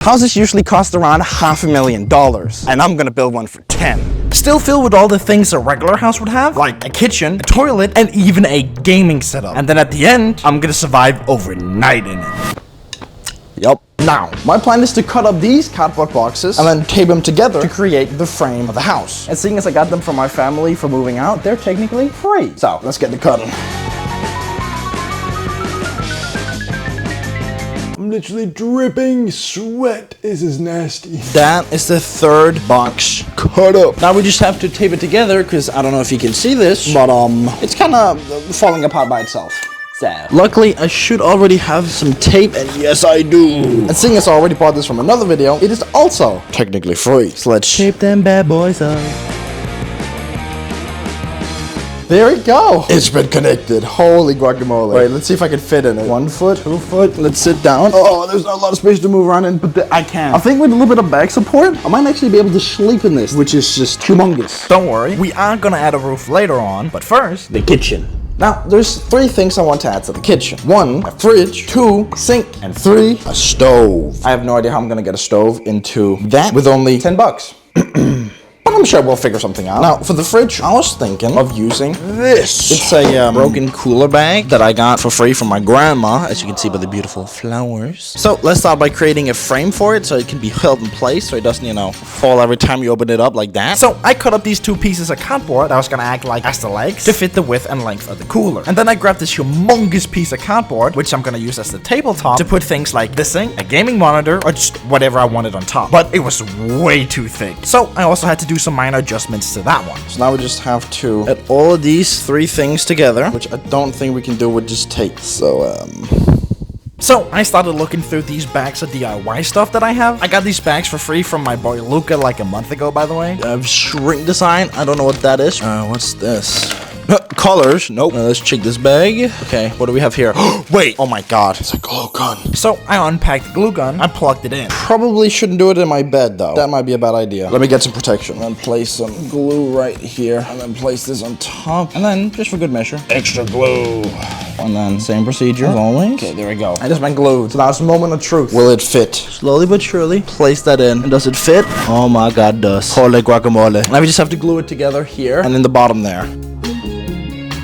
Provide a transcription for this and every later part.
Houses usually cost around $500,000, and I'm gonna build one for 10. Still filled with all the things a regular house would have, like a kitchen, a toilet, and even a gaming setup. And then at the end, I'm gonna survive overnight in it. Yup. Now, my plan is to cut up these cardboard boxes and then tape them together to create the frame of the house. And seeing as I got them from my family for moving out, they're technically free. So, let's get to cutting. I'm literally dripping sweat. This is nasty. That is the third box cut up. Now we just have to tape it together because I don't know if you can see this, but it's kind of falling apart by itself. Luckily, I should already have some tape, and yes, I do. And seeing as I already bought this from another video, it is also technically free. So let's tape them bad boys up. There we go. It's been connected. Holy guacamole. Wait, let's see if I can fit in it. 1 foot, 2 foot. Let's sit down. Oh, there's not a lot of space to move around in, but I can. I think with a little bit of back support, I might actually be able to sleep in this, which is just humongous. Don't worry, we are gonna add a roof later on, but first, the kitchen. Now, there's 3 things I want to add to the kitchen. 1, a fridge. 2, a sink. And 3, a stove. I have no idea how I'm gonna get a stove into that with only $10. But I'm sure we'll figure something out. Now, for the fridge, I was thinking of using this. It's a broken cooler bag that I got for free from my grandma, as you can see by the beautiful flowers. So, let's start by creating a frame for it so it can be held in place so it doesn't, fall every time you open it up like that. So, I cut up these 2 pieces of cardboard that was gonna act like as the legs to fit the width and length of the cooler. And then I grabbed this humongous piece of cardboard, which I'm gonna use as the tabletop to put things like this thing, a gaming monitor, or just whatever I wanted on top. But it was way too thick. So, I also had to do some minor adjustments to that one. So now we just have to add all of these 3 things together, which I don't think we can do with just tape. So, I started looking through these bags of DIY stuff that I have. I got these bags for free from my boy Luca like a month ago, by the way. Shrink design. I don't know what that is. What's this? Colors. Nope. Let's check this bag. Okay, what do we have here? Wait. Oh my god. It's a glue gun. So, I unpacked the glue gun. I plugged it in. Probably shouldn't do it in my bed, though. That might be a bad idea. Let me get some protection. And then place some glue right here. And then place this on top. And then, just for good measure, extra glue. And then, same procedure as always. Okay, there we go. I just been glued. So now it's a moment of truth. Will it fit? Slowly but surely, place that in. And does it fit? Oh my god, it does. Holy guacamole. Now we just have to glue it together here. And in the bottom there.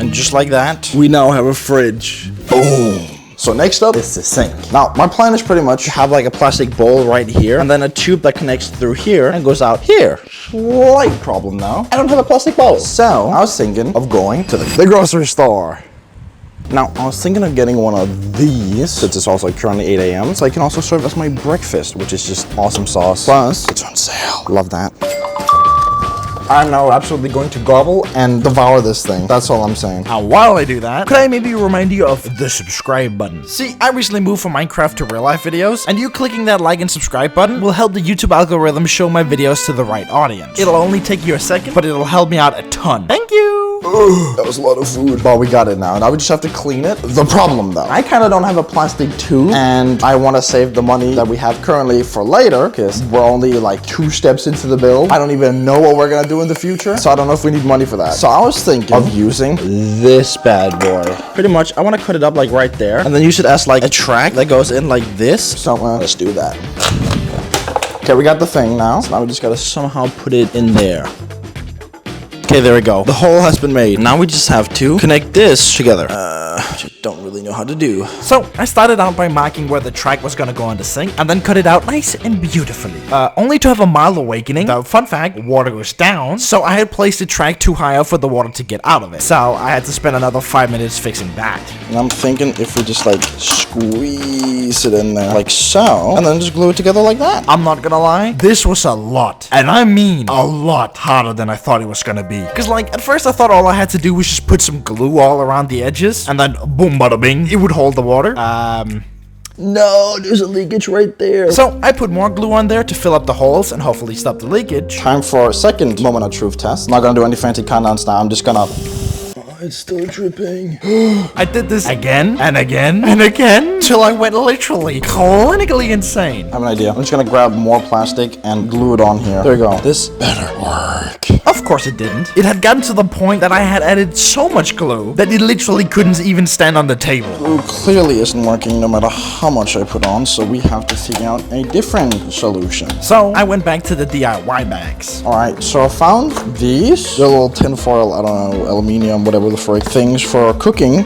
And just like that, we now have a fridge. Boom. So next up is the sink. Now, my plan is pretty much to have like a plastic bowl right here, and then a tube that connects through here and goes out here. Slight problem now. I don't have a plastic bowl. So, I was thinking of going to the grocery store. Now, I was thinking of getting one of these, since it's also currently 8 a.m. So I can also serve as my breakfast, which is just awesome sauce. Plus, it's on sale. Love that. I'm now absolutely going to gobble and devour this thing. That's all I'm saying. Now, while I do that, could I maybe remind you of the subscribe button? See, I recently moved from Minecraft to real life videos, and you clicking that like and subscribe button will help the YouTube algorithm show my videos to the right audience. It'll only take you a second, but it'll help me out a ton. Thank you! That was a lot of food. But we got it now. Now we just have to clean it. The problem though, I kind of don't have a plastic tube, and I want to save the money that we have currently for later, because we're only like 2 steps into the build. I don't even know what we're gonna do in the future, so I don't know if we need money for that. So I was thinking of using this bad boy. Pretty much, I want to cut it up like right there, and then use it as like a track that goes in like this. So let's do that. Okay, we got the thing now. So now we just gotta somehow put it in there. Okay, there we go. The hole has been made. Now we just have to connect this together. Which I don't really know how to do. So, I started out by marking where the track was gonna go on the sink, and then cut it out nice and beautifully. Only to have a mild awakening. The fun fact, water goes down, so I had placed the track too high up for the water to get out of it. So, I had to spend another 5 minutes fixing that. And I'm thinking if we just like squeeze it in there, like so, and then just glue it together like that. I'm not gonna lie, this was a lot. And I mean a lot harder than I thought it was gonna be. Because like, at first I thought all I had to do was just put some glue all around the edges, and then boom bada bing, it would hold the water. No, there's a leakage right there. So I put more glue on there to fill up the holes and hopefully stop the leakage. Time for a second moment of truth test. Not gonna do any fancy countdowns now, I'm just gonna... It's still dripping. I did this again and again and again till I went literally clinically insane. I have an idea. I'm just gonna grab more plastic and glue it on here. There we go. This better work. Of course it didn't. It had gotten to the point that I had added so much glue that it literally couldn't even stand on the table. Glue clearly isn't working no matter how much I put on, so we have to figure out a different solution. So I went back to the DIY bags. Alright, so I found these. They're little tinfoil, I don't know, aluminium, whatever the frick, things for cooking.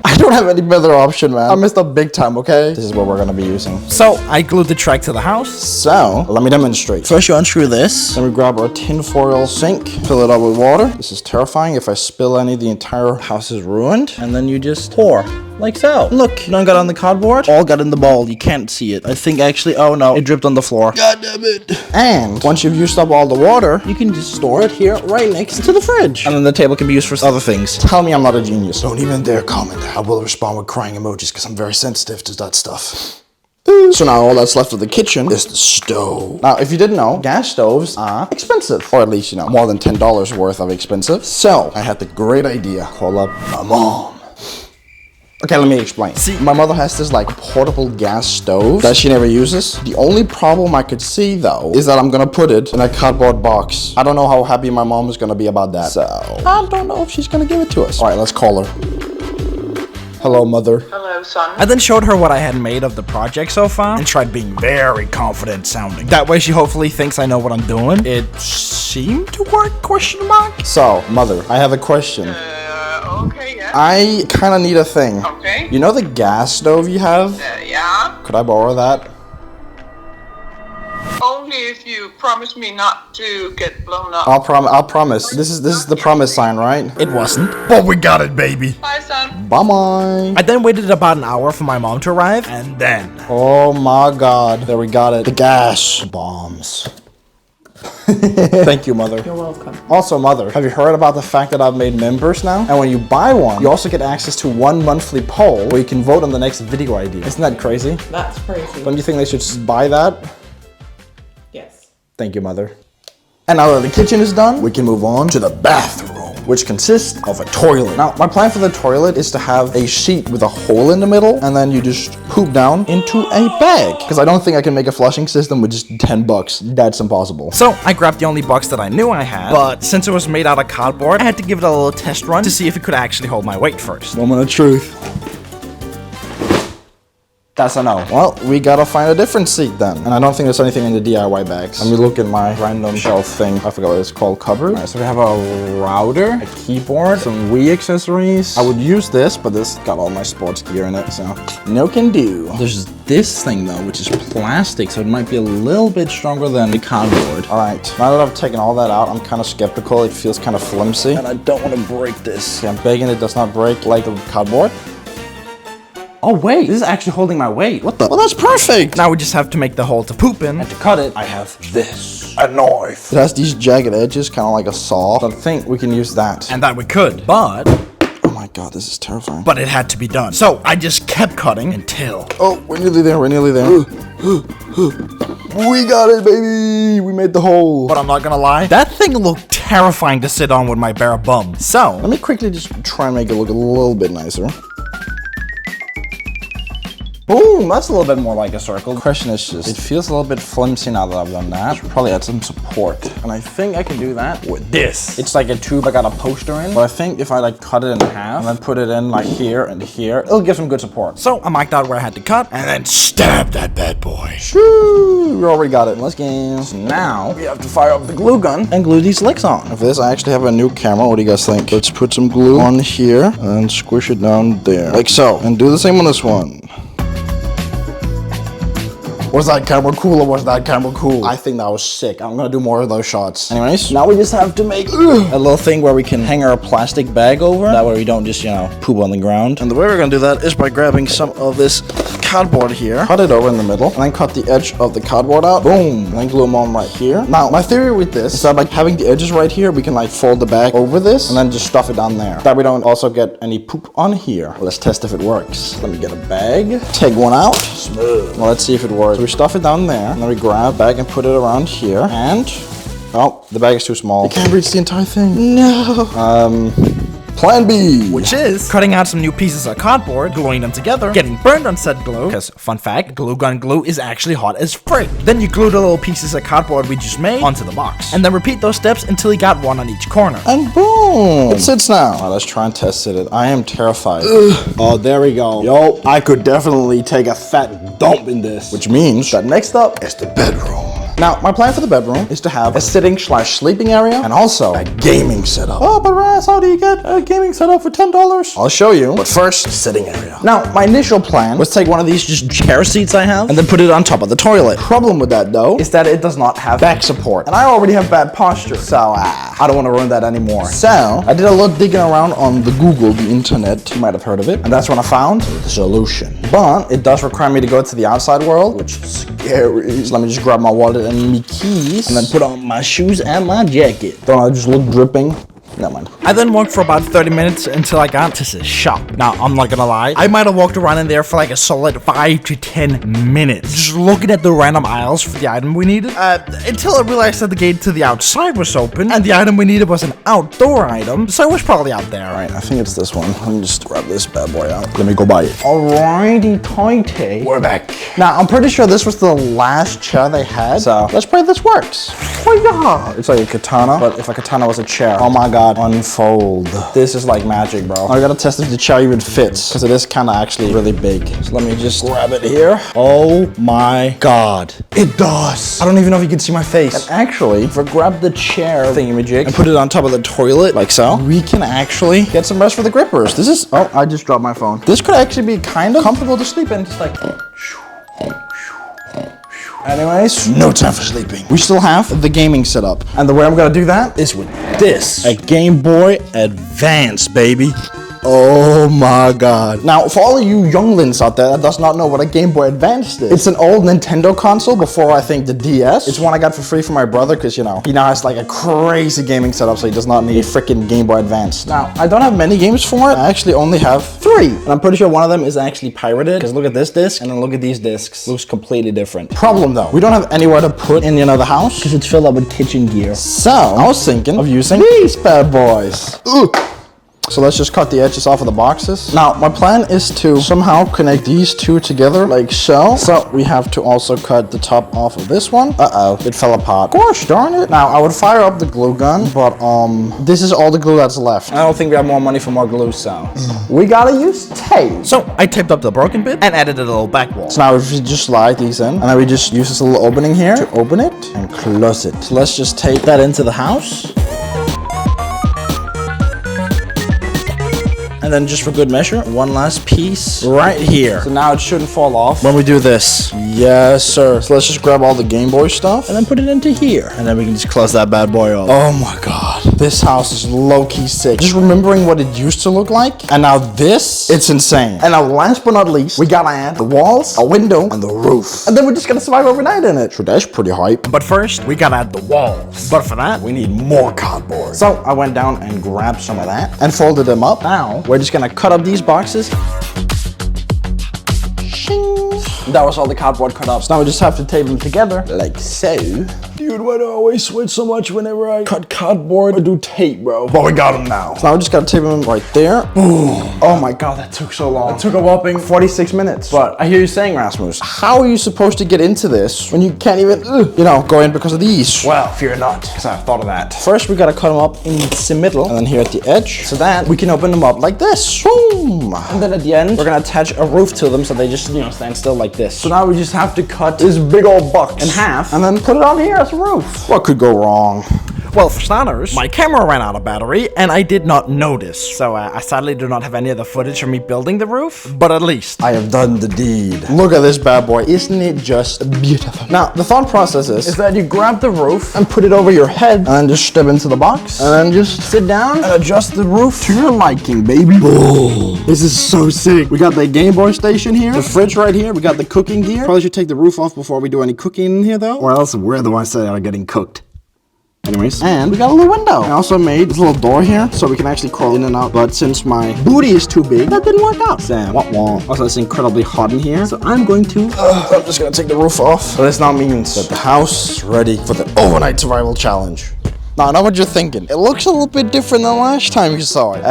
I don't have any better option, man. I messed up big time, okay? This is what we're gonna be using. So I glued the track to the house. So, let me demonstrate. First you unscrew this, then we grab our tinfoil sink, fill it up with water. This is terrifying. If I spill any, the entire house is ruined. And then you just pour, like so. Look, none got on the cardboard, all got in the bowl. You can't see it. I think actually, oh no, it dripped on the floor. God damn it. And once you've used up all the water, you can just store it here right next to the fridge. And then the table can be used for other things. Tell me I'm not a genius. Don't even dare comment. I will respond with crying emojis because I'm very sensitive to that stuff. So now all that's left of the kitchen is the stove. Now, if you didn't know, gas stoves are expensive. Or at least, you know, more than $10 worth of expensive. So, I had the great idea. Call up my mom. Okay, let me explain. See, my mother has this like portable gas stove that she never uses. The only problem I could see though is that I'm gonna put it in a cardboard box. I don't know how happy my mom is gonna be about that. So, I don't know if she's gonna give it to us. All right, let's call her. Hello, mother. Hello, son. I then showed her what I had made of the project so far and tried being very confident sounding. That way she hopefully thinks I know what I'm doing. It seemed to work, question mark. So, mother, I have a question. Okay, yeah. I kind of need a thing. Okay. You know the gas stove you have? Yeah. Could I borrow that? Only if you promise me not to get blown up. I'll promise. This is the promise sign, right? It wasn't. But we got it, baby. Bye, son. Bye-bye. I then waited about an hour for my mom to arrive, and then... Oh my god. There we got it. The gas bombs. Thank you, mother. You're welcome. Also, mother, have you heard about the fact that I've made members now? And when you buy one, you also get access to one monthly poll where you can vote on the next video idea. Isn't that crazy? That's crazy. Don't you think they should just buy that? Yes. Thank you, mother. And now that the kitchen is done, we can move on to the bathroom, which consists of a toilet. Now, my plan for the toilet is to have a sheet with a hole in the middle, and then you just poop down into a bag. Because I don't think I can make a flushing system with just $10. That's impossible. So I grabbed the only box that I knew I had, but since it was made out of cardboard, I had to give it a little test run to see if it could actually hold my weight first. Moment of truth. That's a no. Well, we gotta find a different seat then. And I don't think there's anything in the DIY bags. Let me look at my random shelf thing. I forgot what it's called, cupboard. Alright, so we have a router, a keyboard, some Wii accessories. I would use this, but this got all my sports gear in it, so no can do. There's this thing though, which is plastic, so it might be a little bit stronger than the cardboard. Alright, now that I've taken all that out, I'm kind of skeptical. It feels kind of flimsy, and I don't want to break this. I'm begging it does not break like the cardboard. Oh wait, this is actually holding my weight. What the? Well, that's perfect. Now we just have to make the hole to poop in. And to cut it, I have this. A knife. It has these jagged edges, kind of like a saw. So I think we can use that. And that we could, but Oh my god, this is terrifying. it had to be done. So I just kept cutting until... Oh, we're nearly there, we're nearly there. We got it, baby. We made the hole. But I'm not gonna lie, that thing looked terrifying to sit on with my bare bum. So, Let me quickly just try and make it look a little bit nicer. Boom, that's a little bit more like a circle. The question is just, it feels a little bit flimsy now that I've done that. Should probably add some support. And I think I can do that with this. It's like a tube I got a poster in. But I think if I like cut it in half and then put it in like here and here, it'll give some good support. so I marked out where I had to cut, and then Stab that bad boy. Woo, we already got it. Let's go. So now we have to fire up the glue gun and glue these legs on. For this, I actually have a new camera. What do you guys think? Let's put some glue on here and squish it down there. Like so. And do the same on this one. Was that camera cool or was that camera cool? I think that was sick. I'm gonna do more of those shots. Anyways, now we just have to make a little thing where we can hang our plastic bag over. That way we don't just, you know, poop on the ground. And the way we're gonna do that is by grabbing some of this cardboard here, cut it over in the middle, and then cut the edge of the cardboard out. Boom! And then glue them on right here. Now, my theory with this is that by having the edges right here, we can like fold the bag over this and then just stuff it down there. That we don't also get any poop on here. Well, let's test if it works. Let me get a bag, take one out. Smooth. Well, let's see if it works. So we stuff it down there, and then we grab a bag and put it around here, and oh, the bag is too small. You can't reach the entire thing. No. Plan B. Which is cutting out some new pieces of cardboard, gluing them together, getting burned on said glue, because fun fact, glue gun glue is actually hot as frick. Then you glue the little pieces of cardboard we just made onto the box, and then repeat those steps until you got one on each corner. And boom, it sits now. All right, let's try and test it. I am terrified. Oh, there we go. Yo, I could definitely take a fat dump in this, which means that next up is the bedroom. Now, my plan for the bedroom is to have a sitting/sleeping area and also a gaming setup. Oh, but Raz, how do you get a gaming setup for $10? I'll show you, but first, sitting area. Now, my initial plan was to take one of these just chair seats I have and then put it on top of the toilet. Problem with that, though, is that it does not have back support, and I already have bad posture, so I don't want to ruin that anymore. So, I did a little digging around on the Google, the internet, you might have heard of it, and that's when I found the solution. But it does require me to go to the outside world, which is scary. So let me just grab my wallet and my keys, and then put on my shoes and my jacket. Don't I just look dripping? Never mind. I then walked for about 30 minutes until I got to this shop. Now, I'm not gonna lie, I might have walked around in there for like a solid 5 to 10 minutes, just looking at the random aisles for the item we needed, until I realized that the gate to the outside was open, and the item we needed was an outdoor item, so it was probably out there. Alright, I think it's this one. Let me just grab this bad boy out. Let me go buy it. Alrighty, tighty. We're back. Now, I'm pretty sure this was the last chair they had, so let's pray this works. Oh yeah! It's like a katana, but if a katana was a chair. Oh my god. Unfold. This is like magic, bro. I gotta test if the chair even fits, because it is kind of actually really big. So let me just grab it here. Oh my god. It does. I don't even know if you can see my face. And actually, if I grab the chair thingamajig and put it on top of the toilet, like so, we can actually get some rest for the grippers. This is, oh, I just dropped my phone. This could actually be kind of comfortable to sleep in, just like, anyways, no time for sleeping. We still have the gaming setup. And the way I'm gonna do that is with this. A Game Boy Advance, baby. Oh my god. Now, for all of you younglings out there that does not know what a Game Boy Advance is, it's an old Nintendo console before, I think, the DS. It's one I got for free from my brother because, you know, he now has like a crazy gaming setup, so he does not need a freaking Game Boy Advance. Now, I don't have many games for it. I actually only have 3. And I'm pretty sure one of them is actually pirated, because look at this disc, and then look at these discs. Looks completely different. Problem though, we don't have anywhere to put in, you know, the house, because it's filled up with kitchen gear. So, I was thinking of using these bad boys. Ooh. So let's just cut the edges off of the boxes. Now, my plan is to somehow connect these two together like so. So we have to also cut the top off of this one. Uh-oh, it fell apart. Gosh darn it. Now, I would fire up the glue gun, but this is all the glue that's left. I don't think we have more money for more glue, so we gotta use tape. So I taped up the broken bit and added a little back wall. So now if we just slide these in, and then we just use this little opening here to open it and close it. So let's just tape that into the house. And then just for good measure, one last piece right here. So now it shouldn't fall off when we do this. Yes, sir. So let's just grab all the Game Boy stuff and then put it into here. And then we can just close that bad boy off. Oh my god. This house is low-key sick. Just remembering what it used to look like. And now this, it's insane. And now last but not least, we gotta add the walls, a window, and the roof. And then we're just gonna survive overnight in it. So that's pretty hype. But first, we gotta add the walls. But for that, we need more cardboard. So I went down and grabbed some of that and folded them up. Now, we're just gonna cut up these boxes. That was all the cardboard cut up. So now we just have to tape them together like so. Dude, why do I always sweat so much whenever I cut cardboard or do tape, bro? But we got them now. So now we just gotta tape them right there. Boom. Oh my god, that took so long. It took a whopping 46 minutes. But I hear you saying, Rasmus, how are you supposed to get into this when you can't even, you know, go in because of these? Well, fear not, because I've thought of that. First, we gotta cut them up in the middle and then here at the edge so that we can open them up like this. Boom. And then at the end, we're gonna attach a roof to them so they just, you know, stand still like this. So now we just have to cut this big old box in half and then put it on here as a roof. What could go wrong? Well, for starters, my camera ran out of battery, and I did not notice. So I sadly do not have any of the footage of me building the roof, but at least I have done the deed. Look at this bad boy. Isn't it just beautiful? Now, the thought process is that you grab the roof and put it over your head, and then just step into the box, and then just sit down and adjust the roof to your liking, baby. Oh, this is so sick. We got the Game Boy station here, the fridge right here, we got the cooking gear. Probably should take the roof off before we do any cooking in here, though, or else we're the ones that are getting cooked. Anyways, and we got a little window. I also made this little door here so we can actually crawl in and out, but since my booty is too big, that didn't work out. Sam, also, it's incredibly hot in here, so I'm going to I'm just gonna take the roof off. So this now means that the house is ready for the overnight survival challenge. Now, I know what you're thinking. It looks a little bit different than last time you saw it.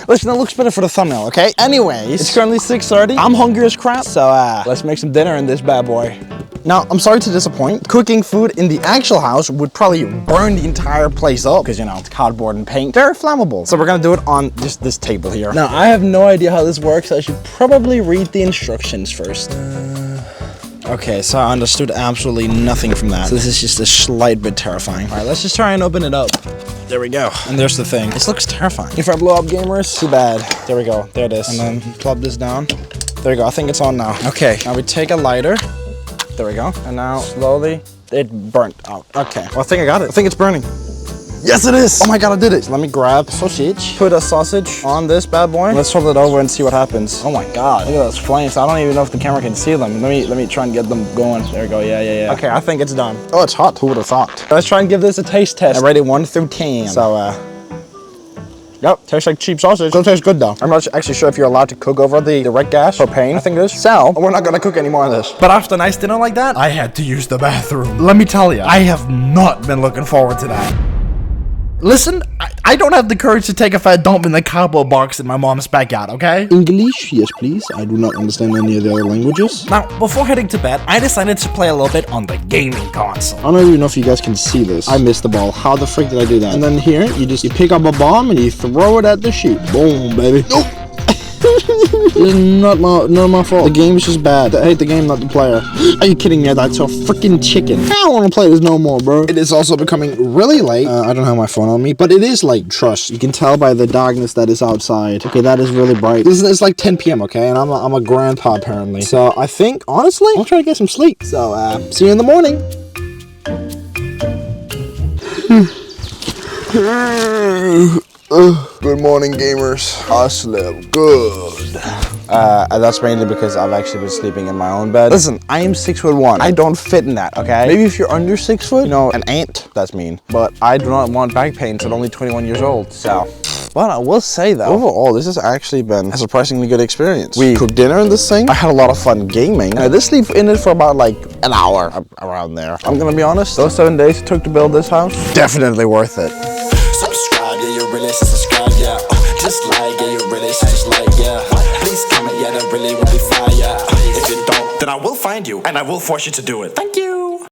Listen, it looks better for the thumbnail, okay? Anyways, it's currently 6:30. I'm hungry as crap, so let's make some dinner in this bad boy. Now, I'm sorry to disappoint. Cooking food in the actual house would probably burn the entire place up because, you know, it's cardboard and paint. Very flammable. So we're gonna do it on just this table here. Now, I have no idea how this works. I should probably read the instructions first. Okay, so I understood absolutely nothing from that. So this is just a slight bit terrifying. All right, let's just try and open it up. There we go. And there's the thing. This looks terrifying. If I blow up, gamers, too bad. There we go. There it is. And then plop this down. There we go. I think it's on now. Okay, now we take a lighter. There we go. And now slowly, it burnt out. Okay, well, I think I got it. I think it's burning. Yes, it is. Oh my God, I did it. Let me grab sausage, put a sausage on this bad boy. Let's hold it over and see what happens. Oh my God, look at those flames. I don't even know if the camera can see them. Let me try and get them going. There we go. Yeah. Okay, I think it's done. Oh, it's hot. Who would have thought? Let's try and give this a taste test. I rated 1 through 10. So, yep, tastes like cheap sausage. Still tastes good though. I'm not actually sure if you're allowed to cook over the direct gas, propane, I think it is. So, we're not gonna cook any more of this. But after a nice dinner like that, I had to use the bathroom. Let me tell you, I have not been looking forward to that. Listen, I don't have the courage to take a fat dump in the cardboard box in my mom's backyard, okay? English, yes please. I do not understand any of the other languages. Now, before heading to bed, I decided to play a little bit on the gaming console. I don't even know if you guys can see this. I missed the ball. How the frick did I do that? And then here, you pick up a bomb and you throw it at the chute. Boom, baby. Nope. It's not my fault. The game is just bad. I hate the game, not the player. Are you kidding me? That's a freaking chicken. I don't want to play this no more, bro. It is also becoming really late. I don't have my phone on me, but it is late. Trust. You can tell by the darkness that is outside. Okay, that is really bright. It's like 10 p.m. Okay, and I'm a grandpa apparently. So I think honestly, I'll try to get some sleep. So see you in the morning. Good morning, gamers. I slept good. That's mainly because I've actually been sleeping in my own bed. Listen, I am 6'1". I don't fit in that, okay? Maybe if you're under 6 foot, you know, an ant, that's mean. But I do not want back pain at only 21 years old, so. But I will say though, overall, this has actually been a surprisingly good experience. We cooked dinner in this thing. I had a lot of fun gaming. And I did sleep in it for about like an hour, around there. I'm gonna be honest, those 7 days it took to build this house, definitely worth it. Subscribe, yeah, you really should subscribe, yeah. Just like, yeah, you really should like, yeah. Please comment, yeah, that really will be fire. If you don't, then I will find you and I will force you to do it. Thank you.